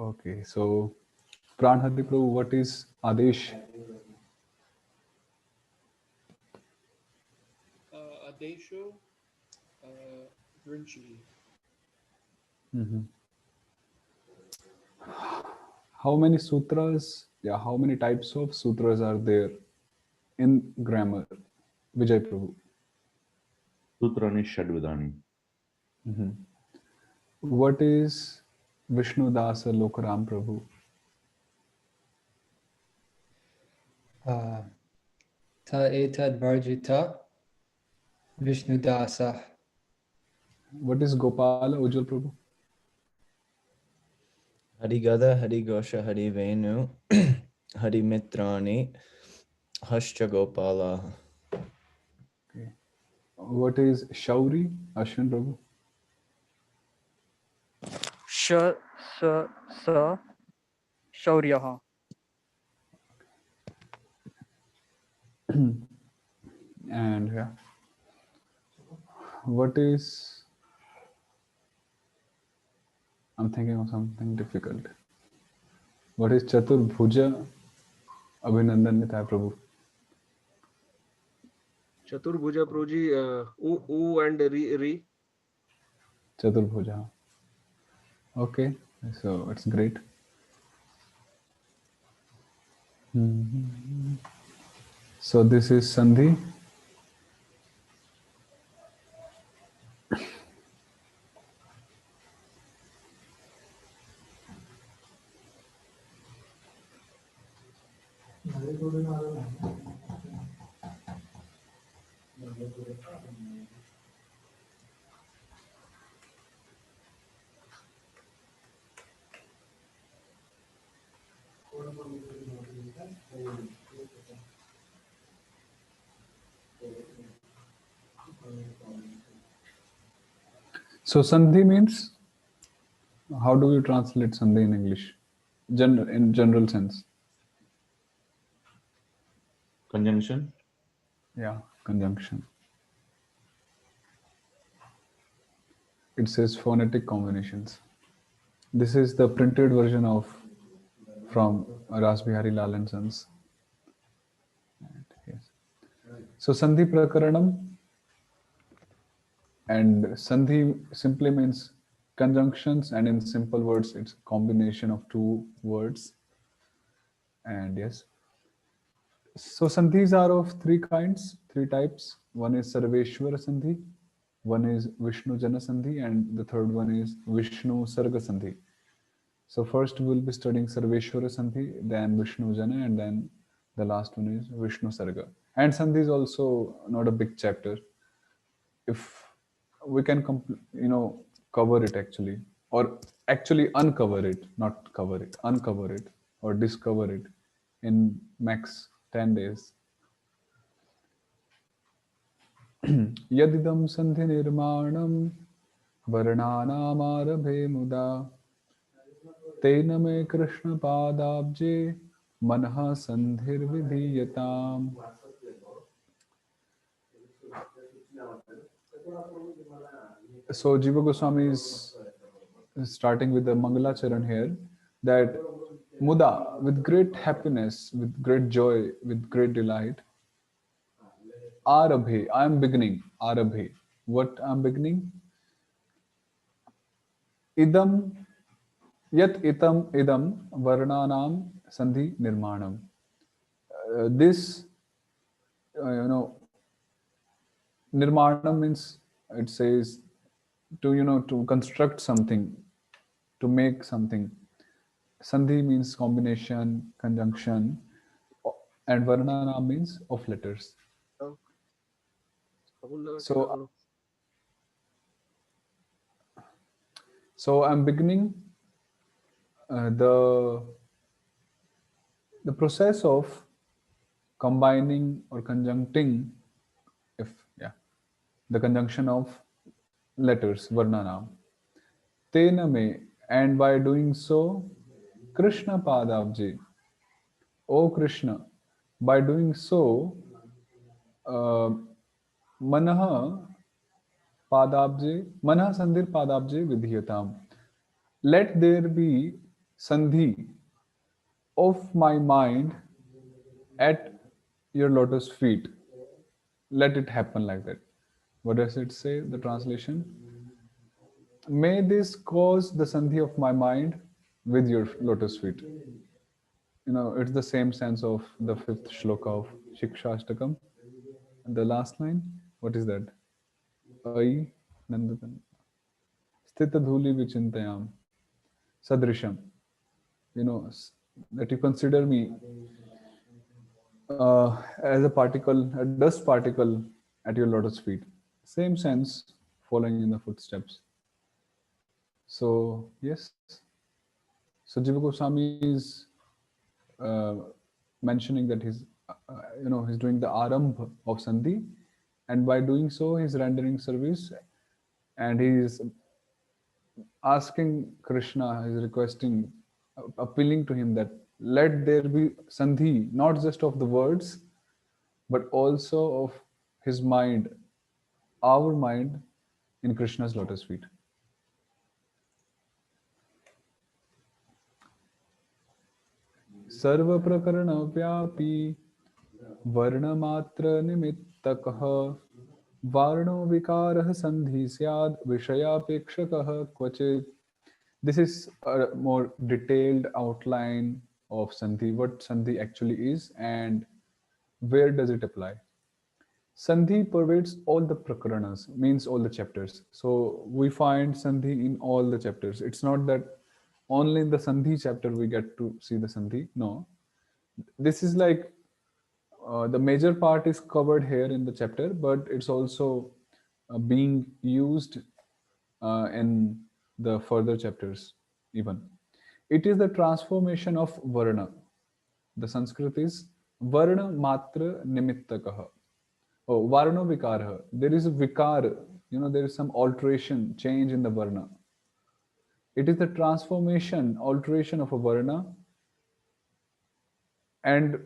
Okay, so Bṛhad Prabhu, what is Adesh? Adesho Drinchi. How many sutras, how many types of sutras are there in grammar? Vijay Prabhu. Sutrani Shadvidani. What is Vishnu Dasa Lokaram Prabhu? Ta etad varjita Vishnu Dasa. What is Gopala Ujjwal Prabhu? Harigada, Harigosha, Harivenu, Harimitrani, Hascha Gopala. Okay. What is Shauri Ashwin Prabhu? श स स शौर्यः. And what is, I'm thinking of something difficult. What is Chaturbhuja Abhinandan Nithai Prabhu? Chaturbhuja Prabhuji, U and Ri. Chaturbhuja. Okay, so it's great. So this is Sandhi. So Sandhi means, how do you translate Sandhi in English? In general sense. Conjunction. Yeah, conjunction. It says phonetic combinations. This is the printed version of from Ras Bihari Lal and Sons. Yes. So Sandhi Prakaranam, and Sandhi simply means conjunctions, and in simple words it's a combination of two words. And yes, so Sandhis are of three kinds, three types. One is Sarveshwara Sandhi, one is Vishnu Jana Sandhi, and the third one is Vishnu Sarga Sandhi. So first we'll be studying Sarveshwara Sandhi, then Vishnu Jana, and then the last one is Vishnu Sarga. And Sandhi is also not a big chapter. If we can cover it actually, or actually uncover it, not cover it, uncover it or discover it in max 10 days. Yadidam sandhi nirmanam varnanāmārabhe mudā tena me krishna padabje manha sandhir vidhiyatam. So Jiva Goswami is starting with the Mangala Charan here, that muda, with great happiness, with great joy, with great delight, arabhe, I am beginning, arabhe, what I am beginning? Idam, yat itam idam varnanam sandhi nirmanam. This, nirmanam means, it says, to construct something, to make something. Sandhi means combination, conjunction, and varnanam means of letters. So I'm beginning the process of combining or conjuncting, the conjunction of letters, varnanam. Tena me, and by doing so, Krishna Padabji, O Krishna, by doing so, Manaha Padabje, Manaha Sandhir Padabje Vidhiyatam. Let there be sandhi of my mind at your lotus feet. Let it happen like that. What does it say, the translation? May this cause the sandhi of my mind with your lotus feet. It's the same sense of the fifth shloka of Shikshashtakam. The last line, what is that? Ai nandatan sthita dhuli vichintayam sadrisham. That you consider me as a particle, a dust particle at your lotus feet. Same sense, following in the footsteps. So, yes. So, Jiva Goswami is mentioning that he's doing the arambh of sandhi, and by doing so he's rendering service, and he's asking Krishna, he's requesting, appealing to him that let there be sandhi, not just of the words but also of his mind, our mind, in Krishna's lotus feet. Sarva prakarana vyapi varna matra nimittakah varno vikarah sandhi syad vishayapekshakah kvachit. This is a more detailed outline of sandhi, what sandhi actually is and where does it apply. Sandhi pervades all the prakaranas, means all the chapters. So we find sandhi in all the chapters. It's not that only in the sandhi chapter we get to see the sandhi. No, this is like the major part is covered here in the chapter, but it's also being used in the further chapters even. It is the transformation of varna. The Sanskrit is varna matra nimittakah. Oh, varno vikarah. There is a vikar, there is some alteration, change in the varna. It is the transformation, alteration of a varna. And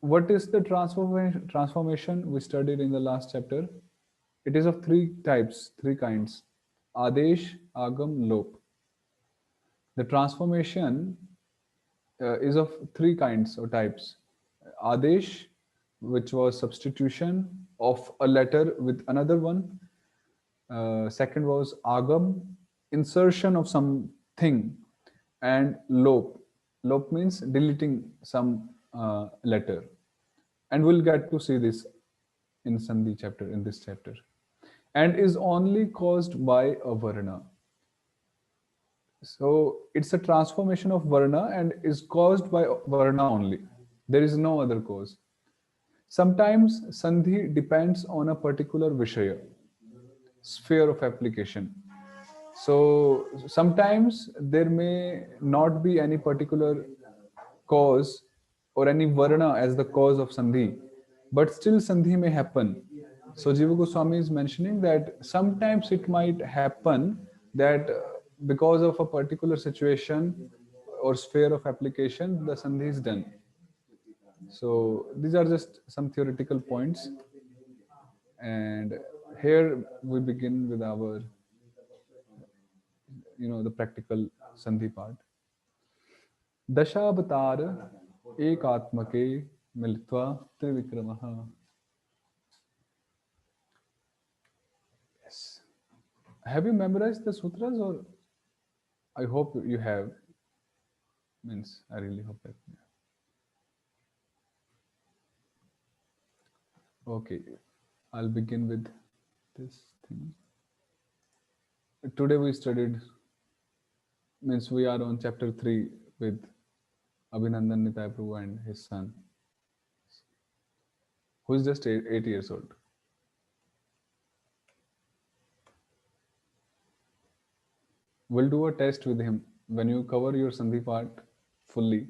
what is the transformation we studied in the last chapter? It is of three types, three kinds. Adesh, Agam, Lop. The transformation is of three kinds or types. Adesh, which was substitution of a letter with another one. Second was Agam, insertion of something. And Lop. Lop means deleting some letter. And we'll get to see this in Sandhi chapter, in this chapter. And is only caused by a varna. So it's a transformation of varna and is caused by varna only. There is no other cause. Sometimes sandhi depends on a particular vishaya, sphere of application. So sometimes there may not be any particular cause or any varna as the cause of sandhi, but still sandhi may happen. So Jiva Goswami is mentioning that sometimes it might happen that because of a particular situation or sphere of application, the sandhi is done. So these are just some theoretical points. And here we begin with our, the practical sandhi part. daśāvatāra ekātmake militvā trivikramaḥ. Yes. Have you memorized the sutras, or I hope you have? Means I really hope that. Yeah. Okay, I'll begin with this thing. Today we studied, means we are on chapter 3 with Abhinandan Nitai Prabhu and his son, who is just 8 years old. We'll do a test with him. When you cover your sandhi part fully,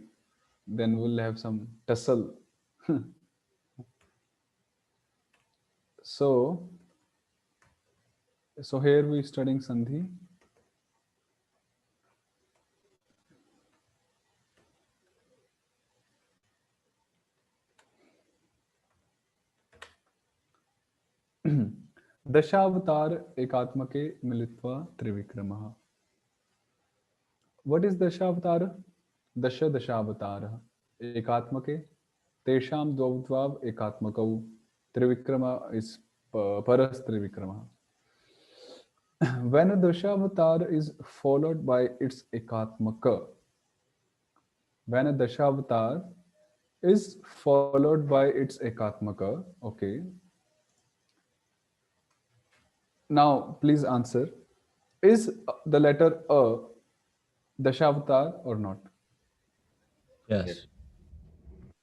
then we'll have some tussle. So here we're studying sandhi. daśāvatāra ekātmake militvā trivikramaḥ. What is daśāvatāra? daśāvatāra ekātmake tesham dvav ekātmakau trivikrama is paras trivikramaḥ. When a daśāvatāra is followed by its ekātmaka, when a daśāvatāra is followed by its ekātmaka, okay. Now, please answer. Is the letter A daśāvatāra or not? Yes.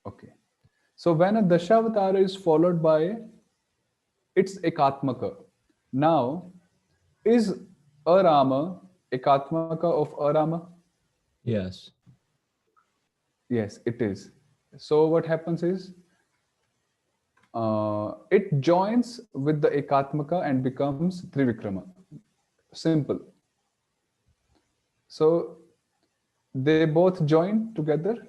Okay. So when a daśāvatāra is followed by its ekātmaka, now is a-rama ekātmaka of a-rama? Yes. Yes, it is. So what happens is it joins with the ekātmaka and becomes trivikrama. Simple. So they both join together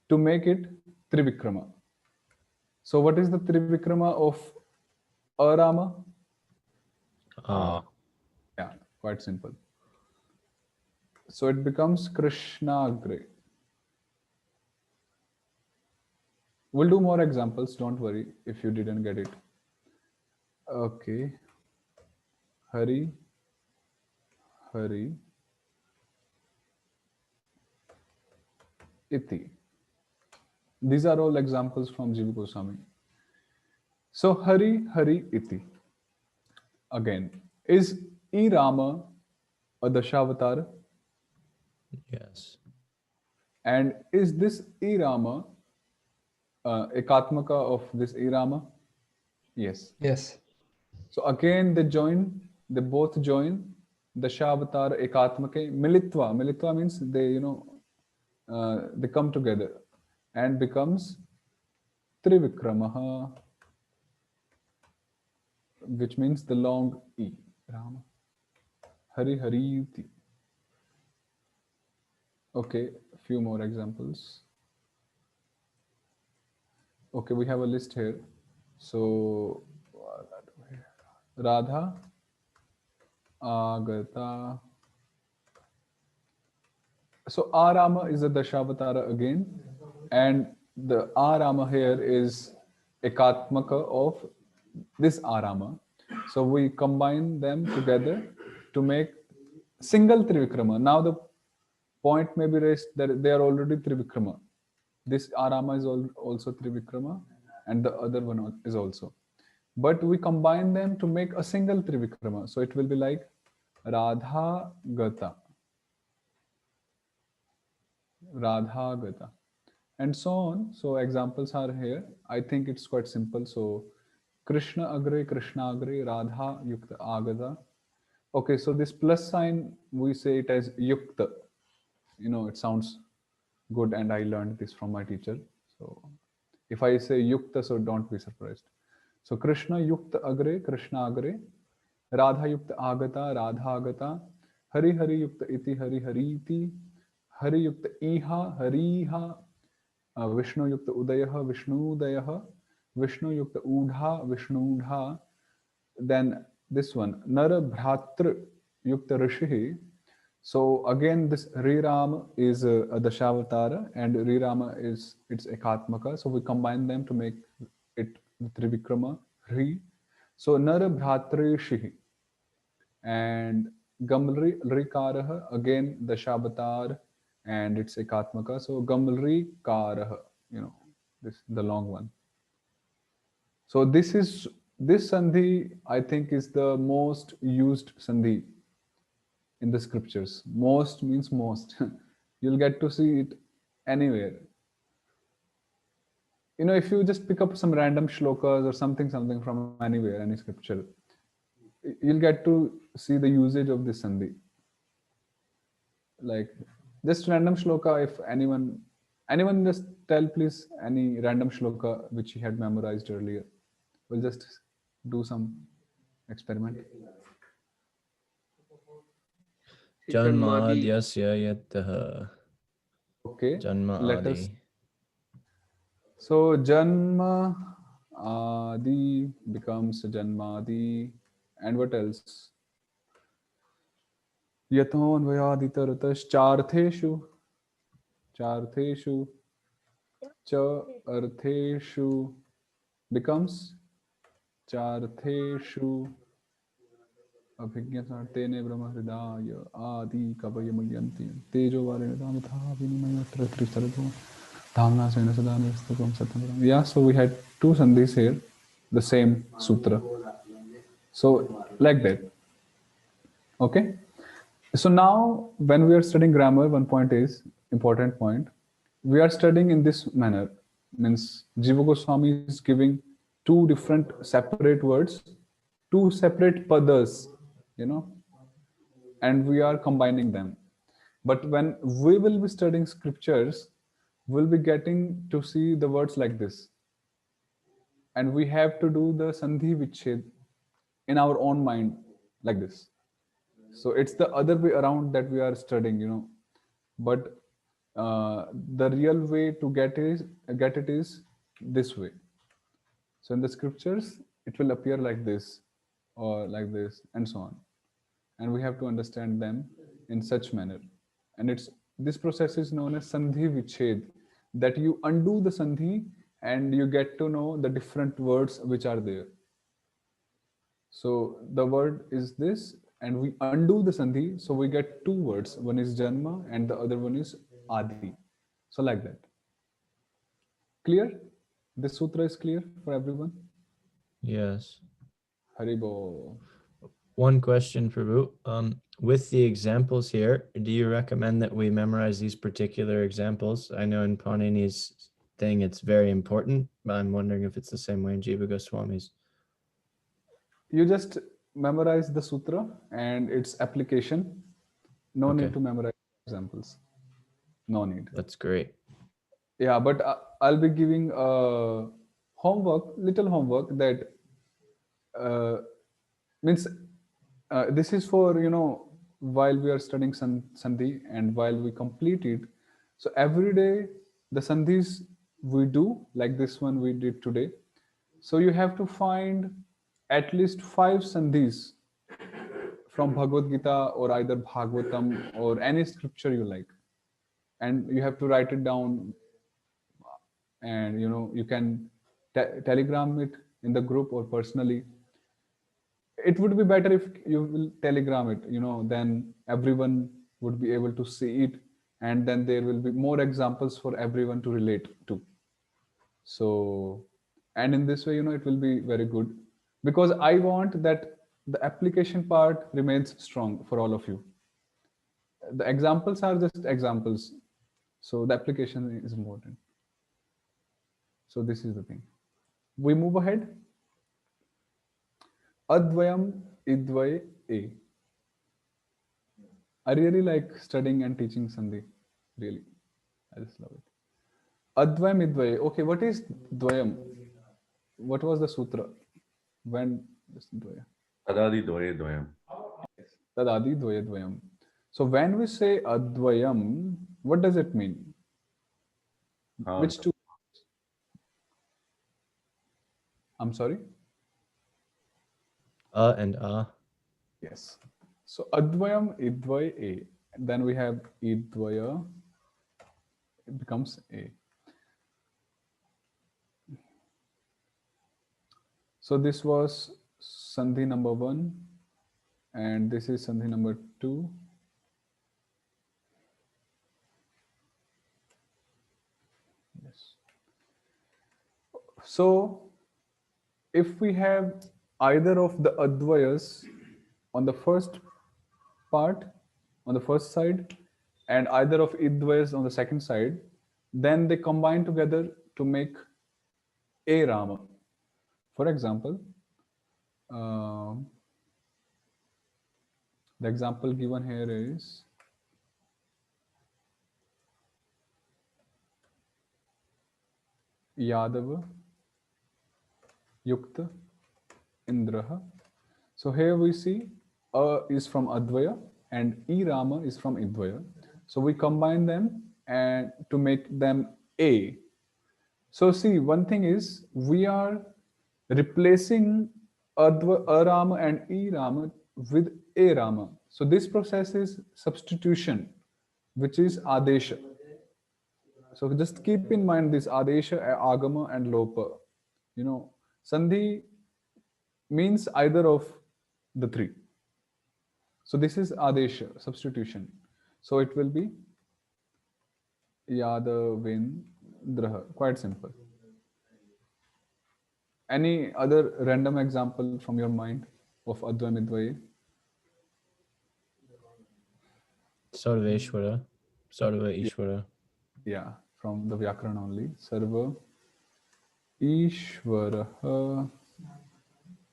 to make it trivikrama. So what is the trivikrama of a-rama? Yeah, quite simple. So it becomes Krishnagre. We'll do more examples, don't worry if you didn't get it. Okay. Hari, Hari, Iti. These are all examples from Jiva Goswami. So Hari, Hari, Iti. Again, is i-Rama a daśāvatāra? Yes. And is this i-Rama ekātmaka of this i-Rama? Yes. Yes. So again, they both join daśāvatāra ekātmake militvā. Militvā means they, they come together and becomes trivikramaḥ, which means the long E. Rama. Hari Hariti. Okay, a few more examples. Okay, we have a list here. So Radha Agata. So a-Rama is a daśāvatāra again, and the a-Rama here is ekātmaka of this a-Rama. So we combine them together to make single trivikrama. Now the point may be raised that they are already trivikrama. This a-Rama is also trivikrama, and the other one is also. But we combine them to make a single trivikrama. So it will be like Radha Gata. Radha Gata. And so on. So examples are here. I think it's quite simple. So Krishna Agre, Krishna Agre, Radha Yukta Agata. Okay, so this plus sign, we say it as Yukta. It sounds good, and I learned this from my teacher. So if I say Yukta, so don't be surprised. So Krishna Yukta Agre, Krishna Agre, Radha Yukta Agata, Radha Agata, Hari Hari Yukta Iti, Hari Hari Iti, Hari Yukta Iha, Hariha, Vishnu Yukta Udayaha, Vishnu Udayaha, Vishnu Yukta Udha, Vishnu Udha. Then this one, Nara Bṛhad Yukta Rishihi. So again, this Ṛ-Rama is a daśāvatāra, and Ṛ-Rama is its ekātmaka. So we combine them to make it trivikrama, Ri. So Nara Bṛhad Shihi. And Gamri Rikaraha, again daśāvatāra, and it's ekātmaka. So Gamri Karaha, this the long one. So this sandhi, I think, is the most used sandhi in the scriptures. Most means most. You'll get to see it anywhere. If you just pick up some random shlokas or something from anywhere, any scripture, you'll get to see the usage of this sandhi. Like just random shloka. If anyone just tell please any random shloka which he had memorized earlier. We'll just do some experiment. Janmadhyasya yattah. Okay. Janma Let us. adi. So Janma Adi becomes Janmadi, and what else? Yato Anvaya Aditaratas Chartheshu. Chartheshu. Cha artheshu becomes Chartheshu. Abhigya tene brahma hridaya adi kavaya mulyanti tejo varena dhamatha vinimaya trivikramaḥ dhamna sena sadana vistakam satyam. Yeah, so we had two sandhis here, the same sutra. So like that. Okay. So now when we are studying grammar, one point is important point. We are studying in this manner. Means Jiva Goswami is giving two different separate words, two separate padas, and we are combining them. But when we will be studying scriptures, we'll be getting to see the words like this. And we have to do the sandhi vichhed in our own mind like this. So it's the other way around that we are studying, but the real way to get it is this way. So in the scriptures, it will appear like this or like this and so on. And we have to understand them in such manner. And this process is known as sandhi vichhed, that you undo the sandhi and you get to know the different words which are there. So the word is this, and we undo the sandhi, so we get two words. One is janma and the other one is adi. So like that. Clear? This sutra is clear for everyone? Yes. Haribo. One question, Prabhu. With the examples here, do you recommend that we memorize these particular examples? I know in Panini's thing it's very important, but I'm wondering if it's the same way in Jiva Goswami's. You just memorize the sutra and its application. No Okay. need to memorize examples. No need. That's great. Yeah, but I'll be giving little homework that means this is for, while we are studying sandhi and while we complete it. So every day the sandhis we do, like this one we did today. So you have to find at least 5 sandhis from Bhagavad Gita or either Bhagavatam or any scripture you like. And you have to write it down, and you can telegram it in the group or personally. It would be better if you will telegram it, then everyone would be able to see it, and then there will be more examples for everyone to relate to. So, and in this way, it will be very good, because I want that the application part remains strong for all of you. The examples are just examples, so the application is important. So this is the thing. We move ahead. a-dvayam, i-dvaye, a. I really like studying and teaching sandhi. Really, I just love it. a-dvayam, i-dvaye. Okay, what is dvayam? What was the sutra? When this dvaya? Tadadi dvayam. Tadadi dvayam. So when we say a-dvayam, what does it mean? Which two? I'm sorry? And Yes. So a-dvayam, i-dvaye, a. And then we have i-dvaya, it becomes a. So this was sandhi number 1, and this is sandhi number 2. Yes. So if we have either of the advayas on the first part, on the first side, and either of i-dvayas on the second side, then they combine together to make a Rama. For example, the example given here is Yadava Yukta Indraha. So here we see a is from Advaya and i-Rama is from i-dvaya. So we combine them and to make them a. So see, one thing is we are replacing a-Rama and i-Rama with a-Rama. So this process is substitution, which is adesha. So just keep in mind this adesha, agama, and lopa. You know, sandhi means either of the three. So this is adesha, substitution. So it will be yadavindraha. Quite simple. Any other random example from your mind of advayam idvaye? Sarveshwara, Sarva Ishvara. Yeah, from the Vyakarana only. Sarva Ishvaraha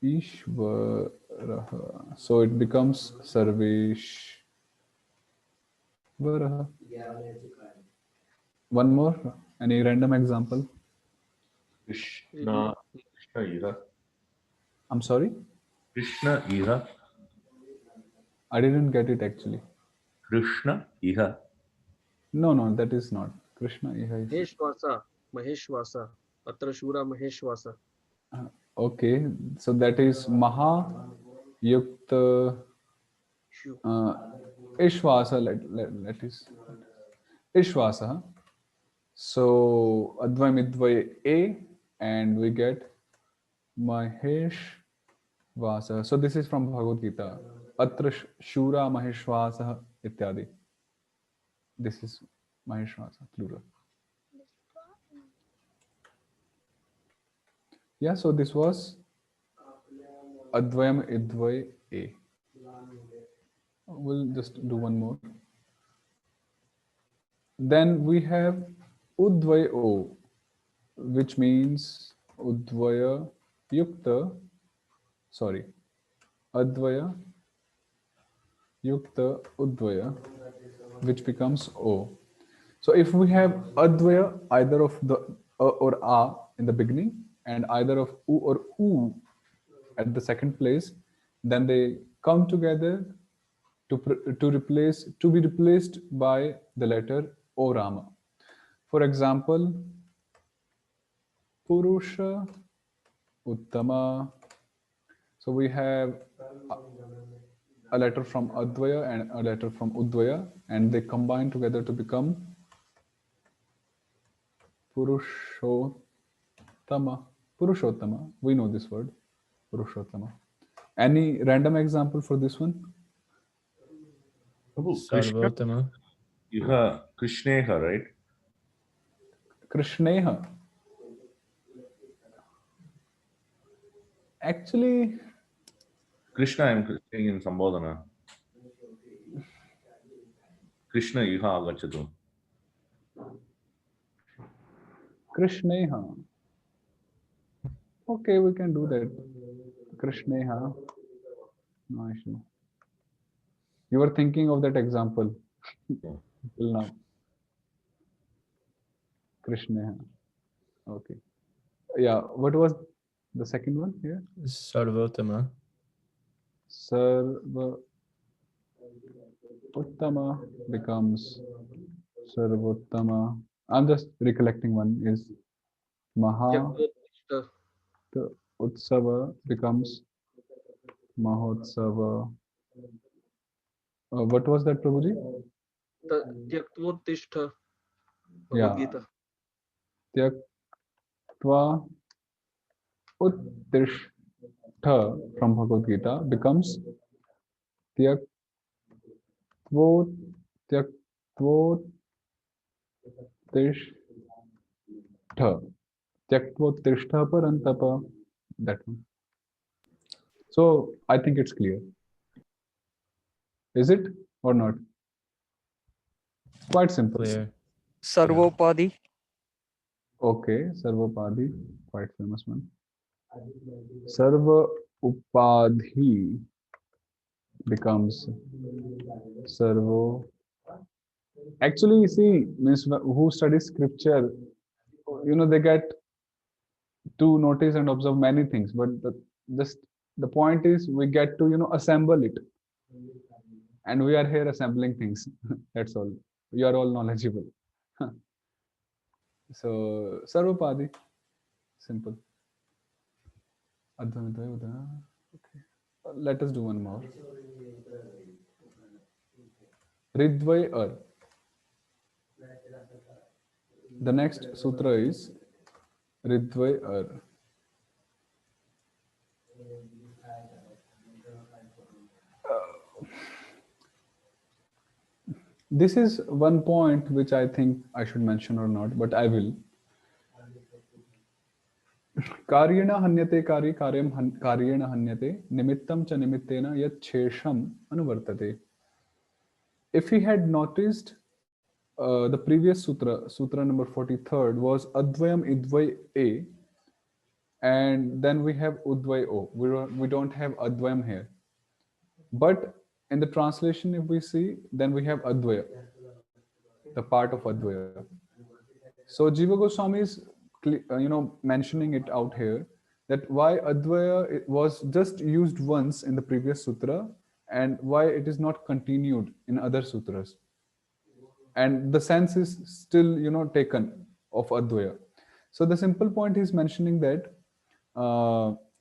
Ishvaraha. So it becomes Sarveshvaraha. One more. Any random example? Krishna Iha. I'm sorry? Krishna Iha. I didn't get it actually. Krishna Iha. No, that is not. Krishna Iha is. Maheshwasa. Atra Shura Maheshwasa. Okay, so that is Maha Yukta Shu. Ishvasa. Let is Ishvasa. So advayam idvaye A, and we get Mahesh Vasa. So this is from Bhagavad Gita. Atra Shura Maheshvasa ityadi. This is Maheshvasa plural. Yeah, so this was advayam idvaye A. We'll just do one more. Then we have udvaye O, which means udvaya yukta, sorry, advaya yukta udvaya, which becomes O. So if we have advaya, either of the or a in the beginning, and either of u or u at the second place, then they come together to be replaced by the letter O Rama. For example, Purusha Uttama. So we have a letter from Advaya and a letter from Udvaya, and they combine together to become Purushottama. Purushottama. We know this word, Purushottama. Any random example for this one? Prabhu, Krishna Sarvotama. Iha. Krishneha, right? Krishneha. Actually, Krishna, I'm saying in Sambodhana. Krishna Iha agachatu. Krishneha. Okay, we can do that. Krishneha. No issue. You were thinking of that example till now. Krishneha. Okay. Yeah. What was the second one here? Sarvotama. Sarva Uttama becomes Sarvottama. I'm just recollecting one is Maha Yaktotishta. Utsava becomes Mahotsava. What was that, Prabhuji? Tyaktotishta. Yeah. Bhagavad Gita. Tyaktva Uttishta from Bhagavad Gita becomes Tyaktvo Tyaktvotishtha. Tyaktvotishtha parantapa. That one. So I think it's clear. Is it or not? Quite simple. Clear. Sarvopadi. Okay, Sarvapadi, quite famous one. Sarva Upadhi becomes Sarvo. Actually, see, means who studies scripture, they get to notice and observe many things, but the point is we get to assemble it, and we are here assembling things. That's all. You are all knowledgeable. So Sarvapadi, simple. Okay. Let us do one more. ṛ-dvaye. The next sutra is ṛ-dvaye. This is one point which I think I should mention or not, but I will. Karyena hanyate kari karyam karyena hanyate nimittam cha nimittena yat shesham anuvartate. If he had noticed the previous sutra, sutra number 43rd, was a-dvayam i-dvaye, and then we have udvaye o. We don't have a-dvayam here. But in the translation, if we see, then we have a-dvaye, the part of a-dvaye. So Jiva Goswami is, mentioning it out here that why a-dvaye was just used once in the previous sutra and why it is not continued in other sutras. And the sense is still, taken of a-dvaye. So the simple point is mentioning that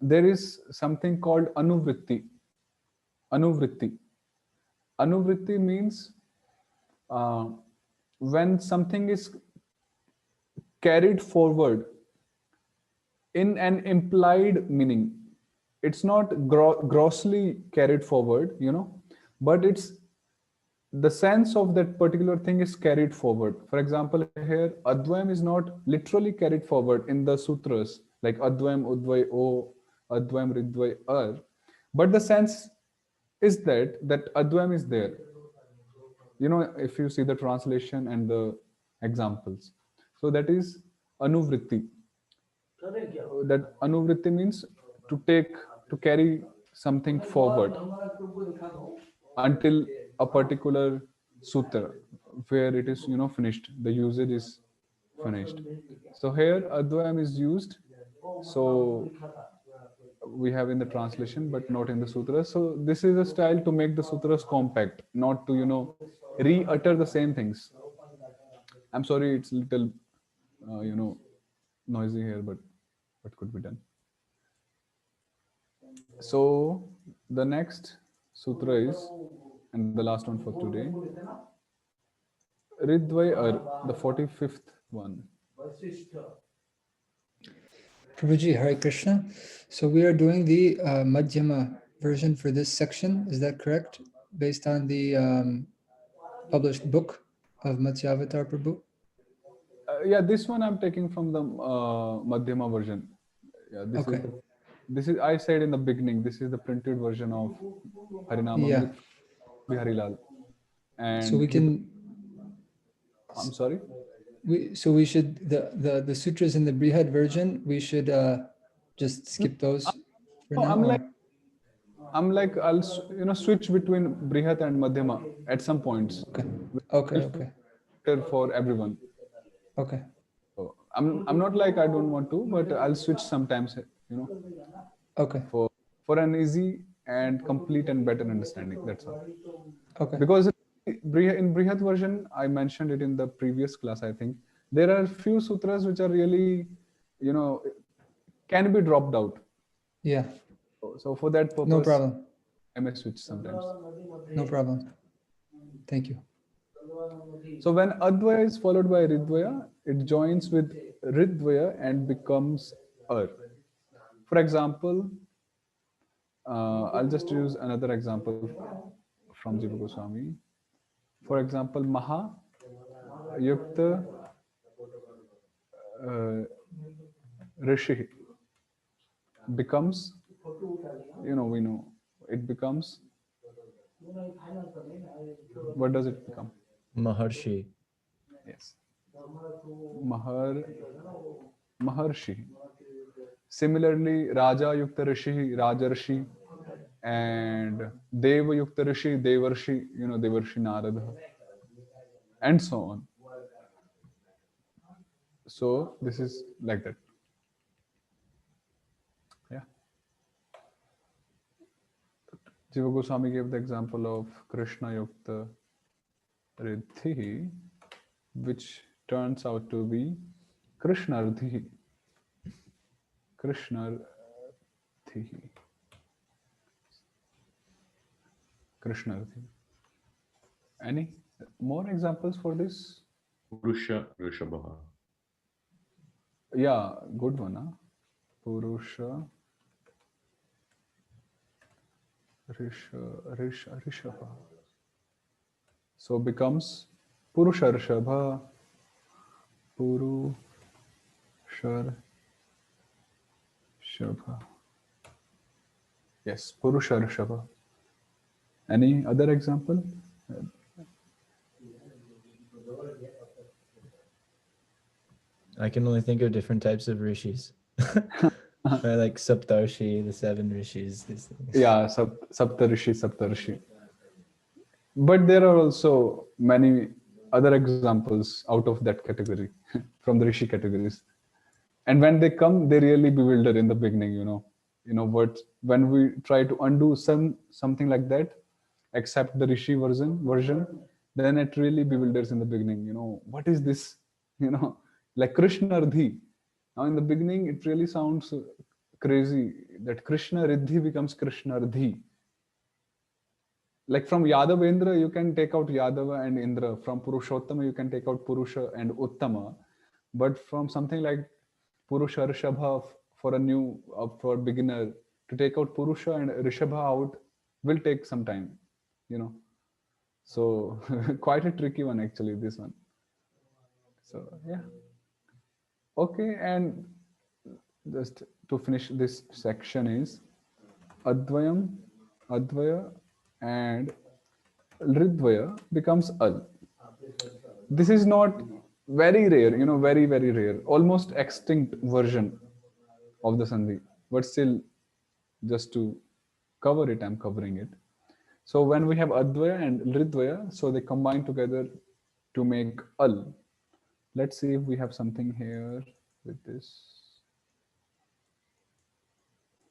there is something called anuvritti. Anuvritti. Anuvritti means when something is carried forward in an implied meaning. It's not grossly carried forward, but it's the sense of that particular thing is carried forward. For example, here a-dvayam is not literally carried forward in the sutras like a-dvayam, udvaye o, a-dvayam, ṛ-dvaye, but the sense is that a-dvayam is there. If you see the translation and the examples. So that is anuvritti. That anuvritti means to carry something forward until a particular sutra where it is finished, the usage is finished. So here a-dvayam is used, so we have in the translation but not in the sutras. So this is a style to make the sutras compact, not to re-utter the same things. I'm sorry, it's little noisy here, but what could be done? So the next sutra is, and the last one for today, ṛ-dvaye, the 45th one. Prabhuji, Hare Krishna. So we are doing the Madhyama version for this section. Is that correct? Based on the published book of daśāvatāra Prabhu? Yeah, this one I'm taking from the Madhyama version. Yeah, this is I said in the beginning. This is the printed version of Harinamamrit Biharilal. And so we can. I'm sorry. We should the sutras in the Bṛhad version. We should just skip those for now. I'm like I'll switch between Bṛhad and Madhyama at some points. Okay. For everyone. Okay. So I'm not like I don't want to, but I'll switch sometimes. Okay. For an easy and complete and better understanding. That's all. Okay. Because in Bṛhad version, I mentioned it in the previous class, I think, there are few sutras which are really, can be dropped out. Yeah. So for that purpose, no problem. I may switch sometimes. No problem. Thank you. So when a-dvaye is followed by ṛ-dvaye, it joins with ṛ-dvaye and becomes ar. For example, I'll just use another example from Jiva Goswami. For example, Maha Yukta Rishi becomes, we know, it becomes, what does it become? Maharshi. Yes. Maharshi. Similarly, Raja Yukta Rishi, Rajarshi, and Deva Yukta Rishi, Devarshi, Devarshi Narada, and so on. So this is like that. Yeah. Jiva Goswami gave the example of Krishna Yukta Riddhi, which turns out to be Krishna Riddhi. Krishna Riddhi. Krishna Riddhi. Any more examples for this? Purusha Rishabha. Yeah, good one. Huh? Purusha, Rishabha. So becomes Purusharshabha, Purusharshabha. Yes, Purusharshabha. Any other example? I can only think of different types of rishis. Or like Saptarshi, the 7 rishis, these things. Yeah, Saptarishi, Saptarishi. But there are also many other examples out of that category from the Rishi categories. And when they come, they really bewilder in the beginning, what when we try to undo something like that, except the Rishi version, then it really bewilders in the beginning. What is this? Like Krishna Ardhi. Now in the beginning, it really sounds crazy that Krishna Riddhi becomes Krishna Ardhi. Like from Yadavendra, you can take out Yadava and Indra. From Purushottama, you can take out Purusha and Uttama. But from something like Purusha Rishabha for a new, for beginner, to take out Purusha and Rishabha out will take some time, So quite a tricky one actually, this one. So yeah. Okay, and just to finish this section is a-dvayam, a-dvaye, and ḻ-dvaye becomes al. This is not very rare, very, very rare, almost extinct version of the sandhi. But still, just to cover it, I'm covering it. So when we have a-dvaye and ḻ-dvaye, so they combine together to make al. Let's see if we have something here with this.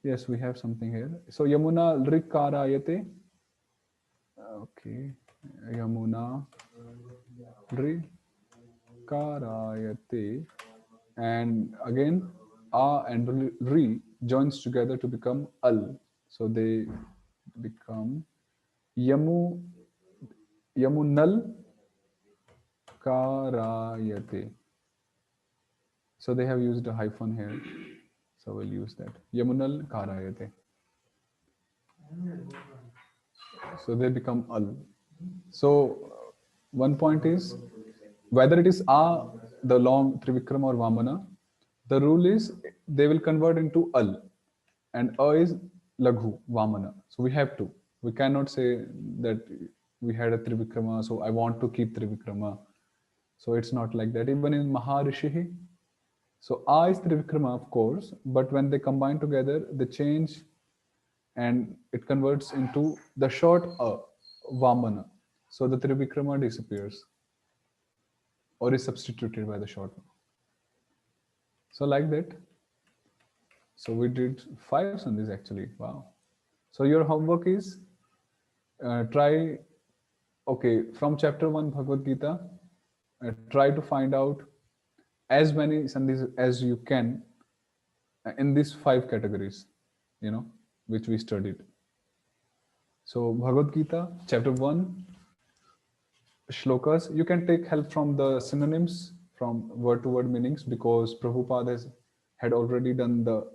Yes, we have something here. So Yamuna ḻ-karayate. Okay, Yamuna ฎ-karayate, and again a and ri joins together to become al. So they become yamunal karayate. So they have used a hyphen here. So we'll use that. Yamunal karayate. So they become al. So one point is whether it is a, the long trivikrama or vamana, the rule is they will convert into al, and a is laghu vamana. So we have to. We cannot say that we had a trivikrama, so I want to keep trivikrama. So it's not like that. Even in Maharishihi, so a is trivikrama, of course, but when they combine together, they change and it converts into the short a, vamana. So the trivikrama disappears or is substituted by the short one. So like that. So we did 5 sandhis actually. Wow. So your homework is try, okay, from chapter 1 Bhagavad Gita, try to find out as many sandhis as you can in these 5 categories, which we studied. So Bhagavad Gita, chapter 1, shlokas, you can take help from the synonyms, from word-to-word meanings, because Prabhupada had already undone the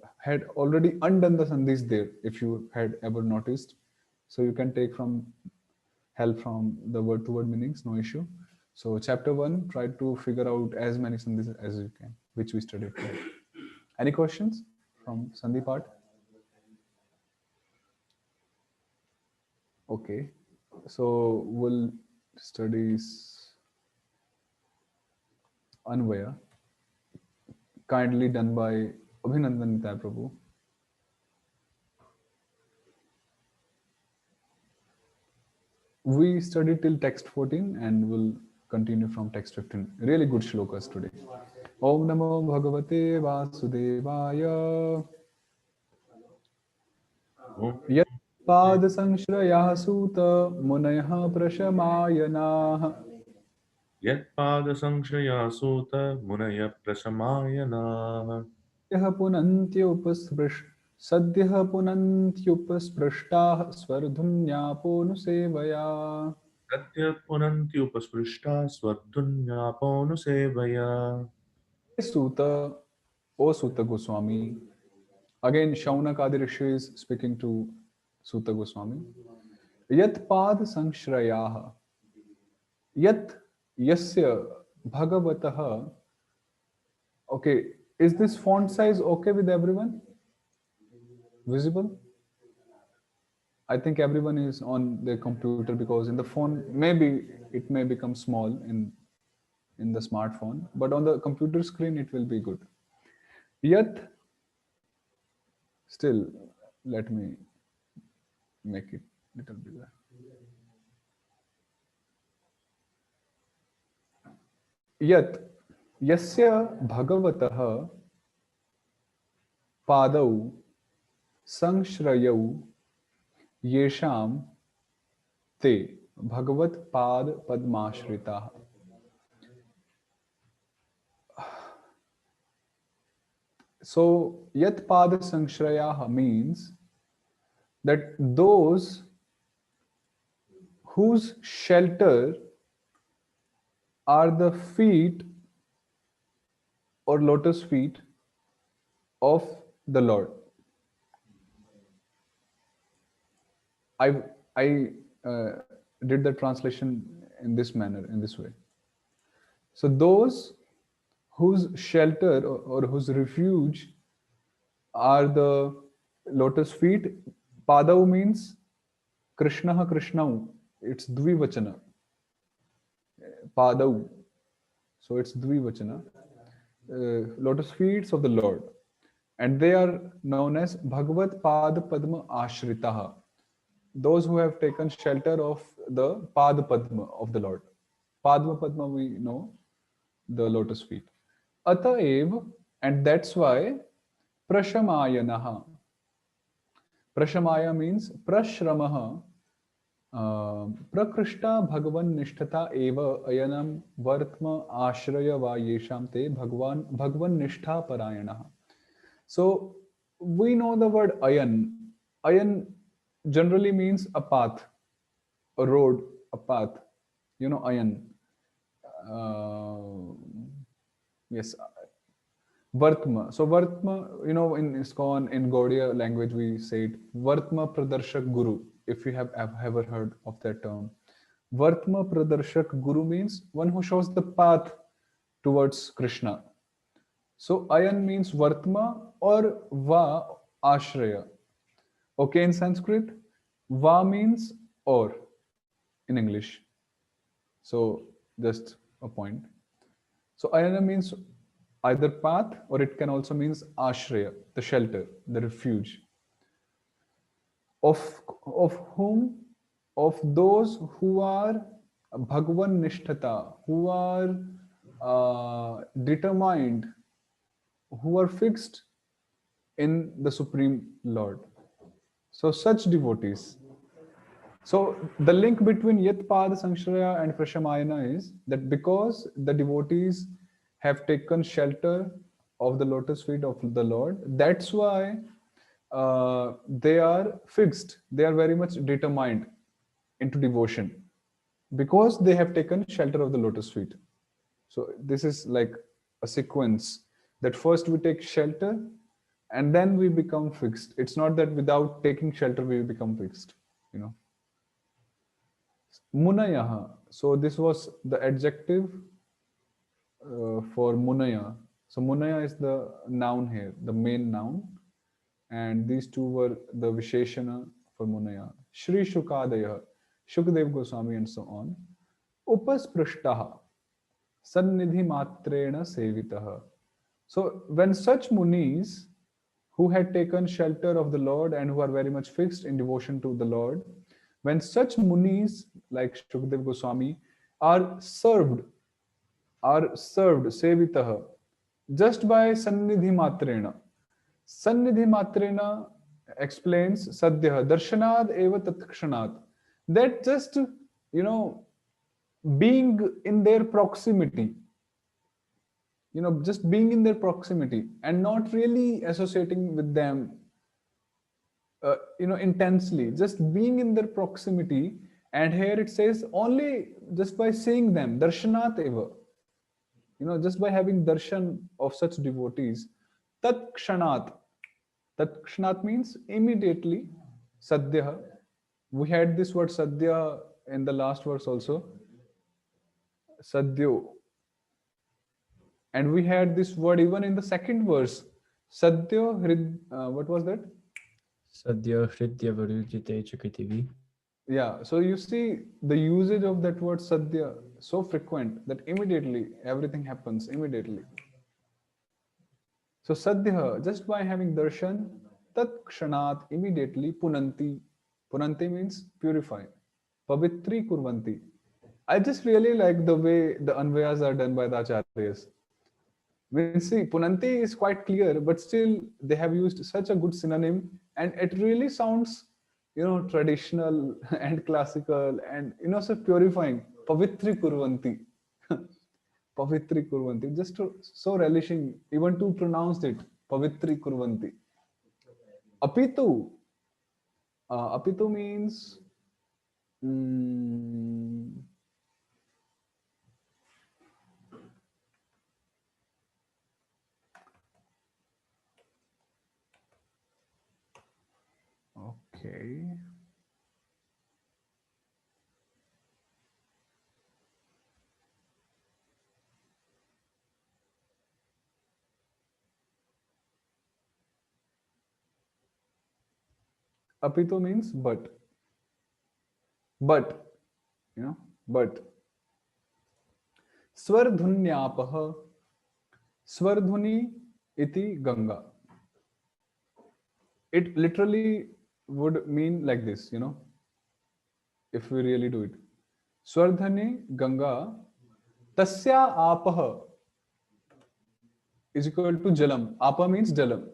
sandhis there, if you had ever noticed. So you can take help from the word-to-word meanings, no issue. So chapter 1, try to figure out as many sandhis as you can, which we studied today. Any questions from sandhi part? Okay, so we'll study Anvaya, kindly done by Abhinandan Nitai Prabhu. We studied till text 14 and we'll continue from text 15. Really good shlokas today. Om Namo Bhagavate Vasudevaya. Yat Pad Sangshrayah Suta Munayah Prashamayanaha. Yat-pada-saṅśraya sūta munaya prasamayana. Sadyah punantyupasprushtaah svardhunyāponusevaya. Tadyat-punantyupasprushta svardhunyāponusevaya. Suta, O Sutta Goswami. Again, Shaunaka Rishi is speaking to Sutta Goswami. Yat pad sangshrayah. Yat yasya bhagavatah. Okay, is this font size okay with everyone? Visible? I think everyone is on their computer, because in the phone, maybe it may become small in the smartphone, but on the computer screen, it will be good. Yat, still, let me make it little bigger. Yat, yasya bhagavatah padau sangshrayau yesham te bhagavat pad padmashritaha. So, yat pada sangshrayah means that those whose shelter are the feet or lotus feet of the Lord. I did the translation in this manner, in this way. So those whose shelter or whose refuge are the lotus feet. Padau means Krishna Krishnau. It's dvivachana. Padau. So it's dvivachana. Lotus feet of the Lord. And they are known as Bhagavat Pad Padma Ashritaha. Those who have taken shelter of the Pad Padma of the Lord. Padma Padma, we know, the lotus feet. Ataev, and that's why Prashamayanaha. Prashamaya means Prashramaha. Prakrishta Bhagavan Nishtata Eva Ayanam Vartma Ashraya Va Yesham Te Bhagavan Nishtha Parayanaha. So we know the word ayan. Ayan generally means a path, a road, a path. You know, ayan. Yes. Vartma. So Vartma, you know, in ISKCON, in Gaudiya language, we say it, Vartma Pradarshak Guru, if you have ever heard of that term. Vartma Pradarshak Guru means one who shows the path towards Krishna. So ayan means Vartma or Va Ashraya. Okay, in Sanskrit, Va means or in English. So just a point. So ayana means either path, or it can also means ashraya, the shelter, the refuge. Of whom? Of those who are Bhagavan Nishtata, who are determined, who are fixed in the Supreme Lord. So such devotees. So the link between Yat Pada Sangshraya and Prashamayana is that because the devotees have taken shelter of the lotus feet of the Lord, that's why they are fixed. They are very much determined into devotion because they have taken shelter of the lotus feet. So this is like a sequence that first we take shelter and then we become fixed. It's not that without taking shelter we become fixed, you know. Munayaha. So this was the adjective for Munaya. So Munaya is the noun here, the main noun. And these two were the Visheshana for Munaya. Shri Shukadaya, Shukadev Goswami and so on. Upasprushtaha, Sannidhi Matrena Sevitaha. So when such Munis who had taken shelter of the Lord and who are very much fixed in devotion to the Lord, when such Munis like Shukadev Goswami are served, Sevitaha, just by Sannidhi Matrena. Sannidhi Matrena explains Sadhya, Darshanad Eva Tatkshanat. That just, you know, being in their proximity, you know, just being in their proximity and not really associating with them, you know, intensely, just being in their proximity. And here it says only just by seeing them, Darshanat Eva, you know, just by having darshan of such devotees, tat kshanat. Tat kshanat means immediately. Sadyah. We had this word sadya in the last verse also. Sadyo. And we had this word even in the second verse. Sadyo, what was that? Sadhya hridya varujite chakritivi. Yeah, so you see the usage of that word sadhya so frequent that immediately everything happens immediately. So sadhya, just by having darshan, tat kshanat, immediately punanti. Punanti means purify. Pavitri kurvanti. I just really like the way the anvayas are done by the acharyas. Means see, punanti is quite clear, but still they have used such a good synonym, and it really sounds, traditional and classical, and so purifying. Pavitri kurvanti. Pavitri kurvanti. Just so relishing, even to pronounce it. Pavitri kurvanti. Apitu. Apitu means. mm, okay. Apito means but. But, but. Swardhunyapah. Swardhuni iti Ganga. It literally would mean like this, if we really do it. Swardhani Ganga tasya apah is equal to jalam. Apa means jalam.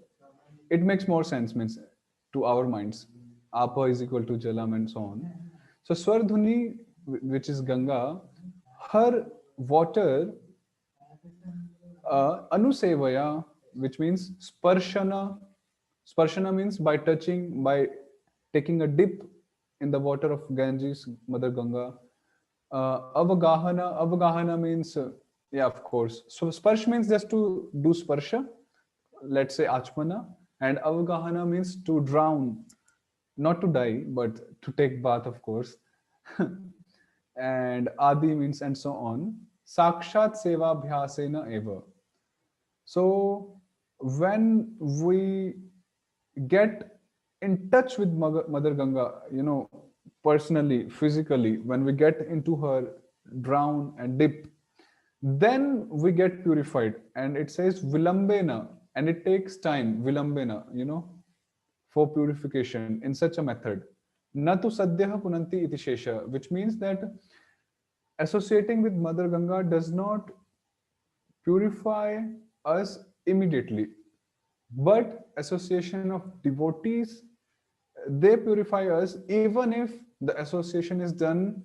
It makes more sense, means to our minds. Apa is equal to jalam and so on. So Swardhuni, which is Ganga, her water anusevaya, which means sparshana. Sparshana means by touching, by taking a dip in the water of Ganges, Mother Ganga. Avagahana. Avagahana means, yeah, of course. So sparsh means just to do sparsha, let's say achmana. And avagahana means to drown, not to die, but to take bath, of course. And adi means and so on. Sakshat seva bhyasena eva. So when we get in touch with Mother Ganga, personally, physically, when we get into her, drown and dip, then we get purified. And it says vilambena, and it takes time, vilambena, for purification in such a method. Natu sadhyaha punanti iti shesha, which means that associating with Mother Ganga does not purify us immediately, but association of devotees, they purify us even if the association is done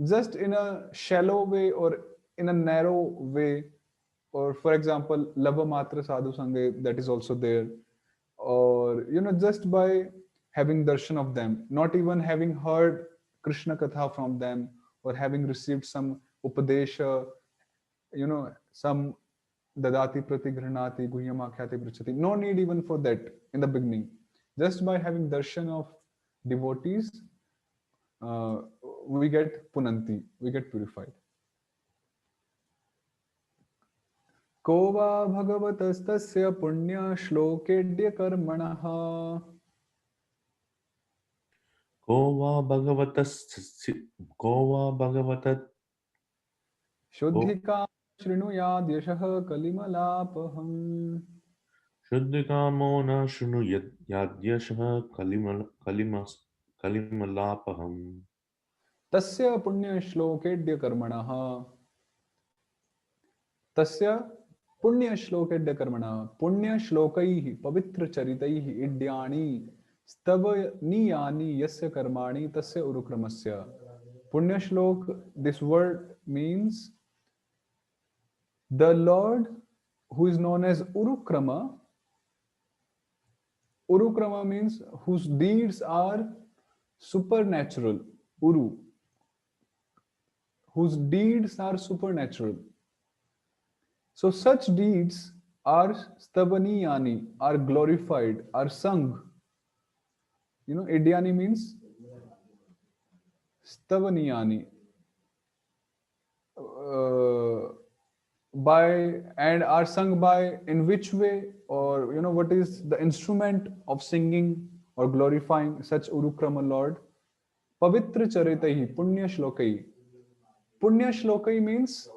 just in a shallow way or in a narrow way, or for example lava matra sadhu sange, that is also there, or just by having darshan of them, not even having heard Krishna katha from them, or having received some upadesha, some dadati pratigranati guhyamakhati prichati. No need even for that in the beginning. Just by having darshan of devotees, we get punanti, we get purified. Ko va bhagavatastasya punya shlokedya karmanaha. Ko va bhagavatat Shuddhika shrunuyad yashah kalimalapaham. Shuddhikamo na shunu yadyashah kalimalapaham. Tasya punya shlokedya karmanaha. Tasya punya shlokedya karmanaha. Punya shlokaihi pavitra charitaihi idyani stavaniyani yasya karmani tasya urukramasya. Punya shlok, this word means the Lord who is known as Urukrama. Urukrama means whose deeds are supernatural. Uru. Whose deeds are supernatural. So such deeds are stavaniyani, are glorified, are sung. You know, idyani means stavaniyani. By and are sung by in which way, or you know, what is the instrument of singing or glorifying such Urukrama Lord? Pavitra Charitai, Punya Shlokai. Punya Shlokai means,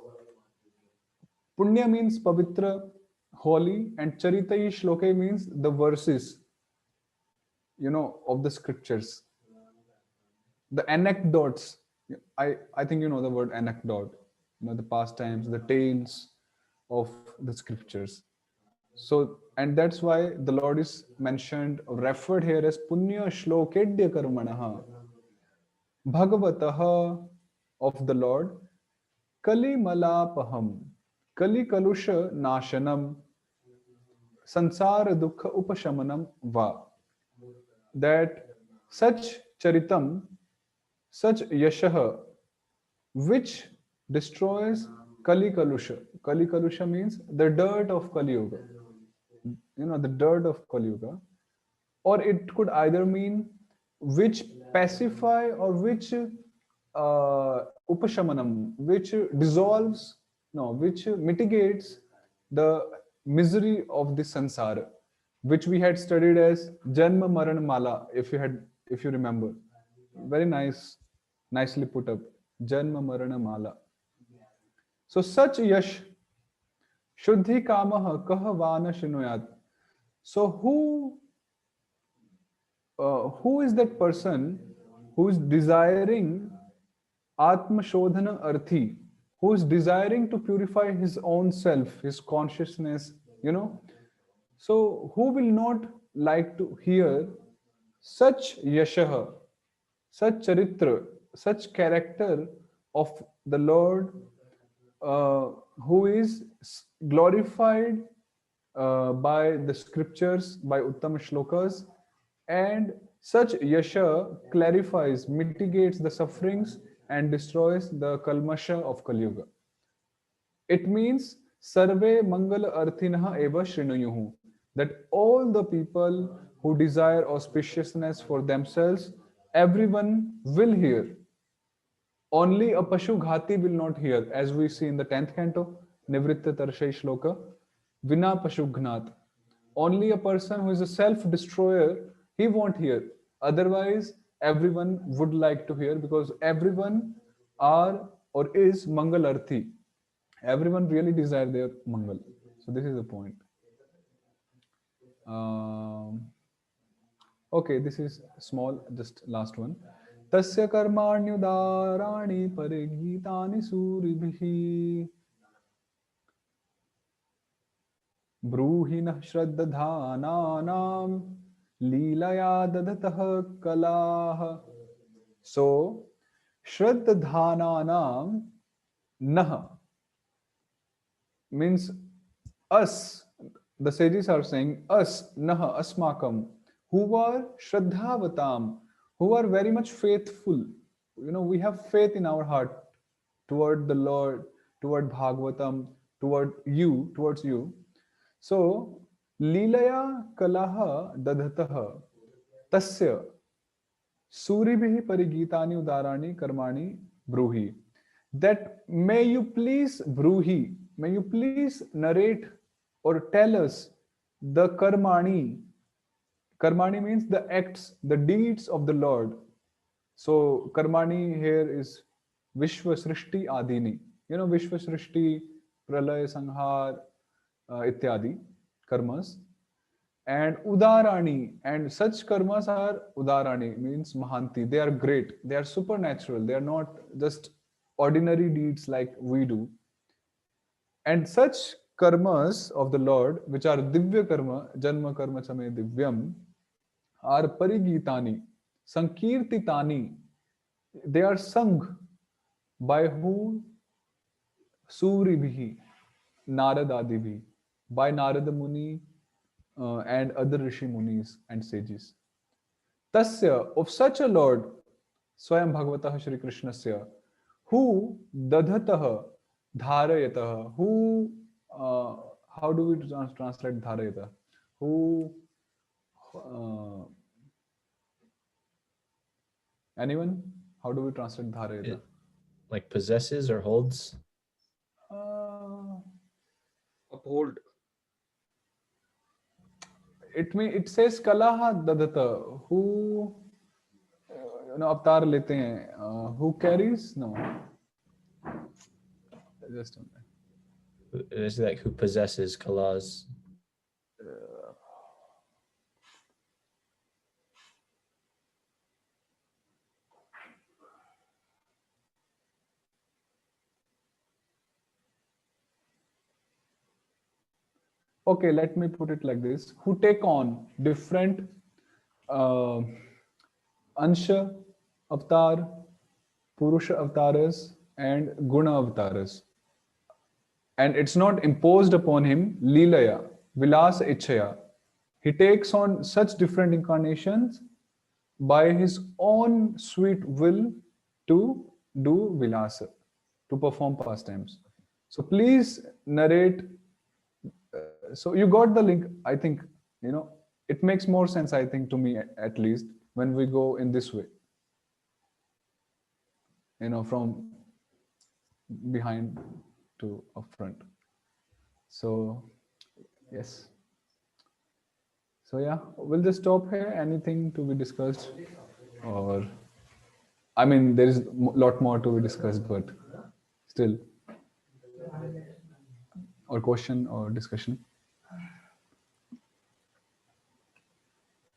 Punya means Pavitra, holy, and Charitai Shlokai means the verses, you know, of the scriptures. The anecdotes. I think you know the word anecdote, you know, the pastimes, the tales of the scriptures. So, and that's why the Lord is mentioned, referred here as Punya Shlokedya Karmanaha, Bhagavataha, of the Lord, Kali Malapaham, Kali Kalusha Nashanam, Sansara Dukha Upashamanam Va. That such Charitam, such Yashaha, which destroys Kali Kalusha. Kali Kalusha means the dirt of Kali Yuga. You know, the dirt of Kali Yuga. Or it could either mean which pacify, or which upashamanam, which dissolves, no, which mitigates the misery of the sansara, which we had studied as Janma Maran Mala, if you remember. Very nice, nicely put up. Janma Marana Mala. So such yash, Shuddhi Kamaha Kaha Vana Shinuyat. So who is that person who is desiring Atma Shodhana Arthi, who is desiring to purify his own self, his consciousness, you know? So who will not like to hear such yashaha, such charitra, such character of the Lord, who is glorified by the scriptures, by Uttama Shlokas, and such yasha clarifies, mitigates the sufferings and destroys the kalmasha of Kali Yuga. It means sarve mangala arthinaha eva shrinuyuhu, that all the people who desire auspiciousness for themselves, everyone will hear. Only a Pashu Ghati will not hear, as we see in the 10th canto, Nivritta Tarshai Shloka, Vina Pashu Gnat. Only a person who is a self-destroyer, he won't hear. Otherwise, everyone would like to hear, because everyone are or is Mangal Arthi. Everyone really desire their Mangal. So this is the point. Okay, this is small, just last one. Tasya karmanyudarani parigitani suribhi bruhinah shraddadhananam leelaya dadatah kalah. So, shraddadhananam nah means us. The sages are saying us, nah, asmakam, who are daśāvatāram, who are very much faithful. You know, we have faith in our heart toward the Lord, toward Bhagavatam, towards you. So, Leelaya Kalaha Dadhataha Tasya Suribhi Parigitani Udarani Karmani Bruhi. That may you please Bruhi, may you please narrate or tell us the Karmani. Karmani means the acts, the deeds of the Lord. So Karmani here is Vishwa Srishti Adini. You know, Vishwa Srishti, Pralaya Sanghar, Ityadi, karmas. And Udarani, and such karmas are Udarani, means Mahanti. They are great, they are supernatural, they are not just ordinary deeds like we do. And such karmas of the Lord, which are Divya Karma, Janma Karma Chame Divyam, are Parigitani, Sankirtitani. They are sung by whom? Suribhi, Naradadibhi, by Narada Muni and other Rishi Munis and sages. Tasya, of such a Lord, Swayam Bhagavataha Shri Krishnasya, who dadhataha, dharayataha, who how do we translate dhareta? Who? Anyone? How do we translate dhareta? It- Like possesses or holds? Uphold. It says kalaha dadata. Who avatar lete hain? Who carries? No. Just a minute. It's like who possesses kalas. Okay, let me put it like this: who take on different ansha avatar, purusha avatars, and guna avatars, and it's not imposed upon him leelaya, vilas ichaya. He takes on such different incarnations by his own sweet will to do vilasa, to perform pastimes. So please narrate. So you got the link. I think it makes more sense. I think to me at least when we go in this way. From behind to up front. So yes. So yeah, we'll just stop here. Anything to be discussed, or I mean, there is a lot more to be discussed, but still, or question or discussion.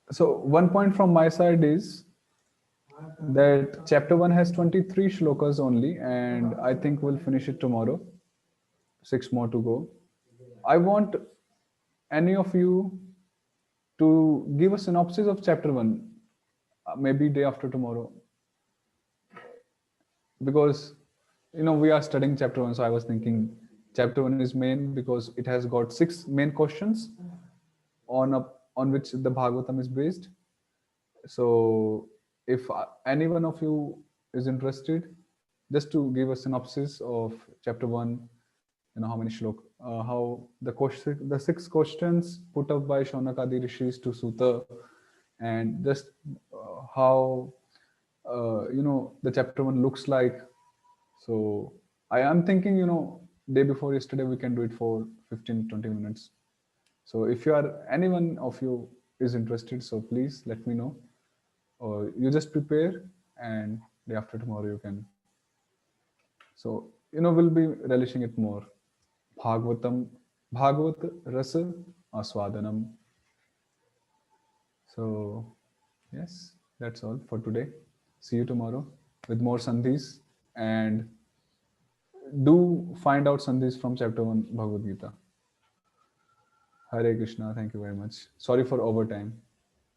So one point from my side is that chapter 1 has 23 shlokas only, and I think we'll finish it tomorrow. 6 more to go. I want any of you to give a synopsis of chapter 1, maybe day after tomorrow, because we are studying chapter 1, so I was thinking chapter 1 is main because it has got 6 main questions on which the Bhagavatam is based. So if any one of you is interested, just to give a synopsis of chapter 1, how many shlok, how the 6 questions put up by Shaunakadi rishis to Suta, and just how the chapter 1 looks like. So I am thinking, day before yesterday we can do it for 15-20 minutes. So if anyone of you is interested, so please let me know, or you just prepare, and day after tomorrow you can. So we'll be relishing it more. Bhagavat rasa aswadanam. So yes, that's all for today. See you tomorrow with more sandhis, and do find out sandhis from chapter 1 Bhagavad Gita. Hare Krishna. Thank you very much. Sorry for overtime.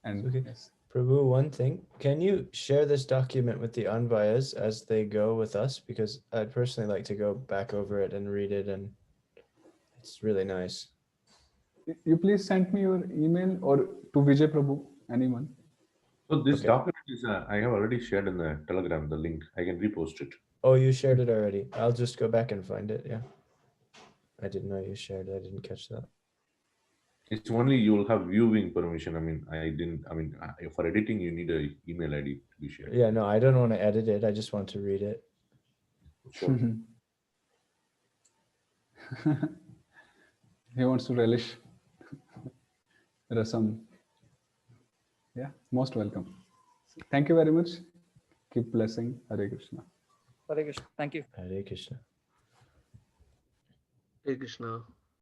And Okay. yes. Prabhu, one thing, can you share this document with the Anvayas as they go with us? Because I'd personally like to go back over it and read it, and it's really nice. You please send me your email or to Vijay Prabhu, anyone. So this Okay. document is, I have already shared in the Telegram, the link. I can repost it. Oh, you shared it already. I'll just go back and find it. Yeah. I didn't know you shared it. I didn't catch that. It's only you will have viewing permission. For editing, you need a email ID to be shared. Yeah, no, I don't want to edit it. I just want to read it. Sure. He wants to relish rasam. Yeah, most welcome. Thank you very much. Keep blessing. Hare Krishna. Hare Krishna. Thank you. Hare Krishna. Hare Krishna.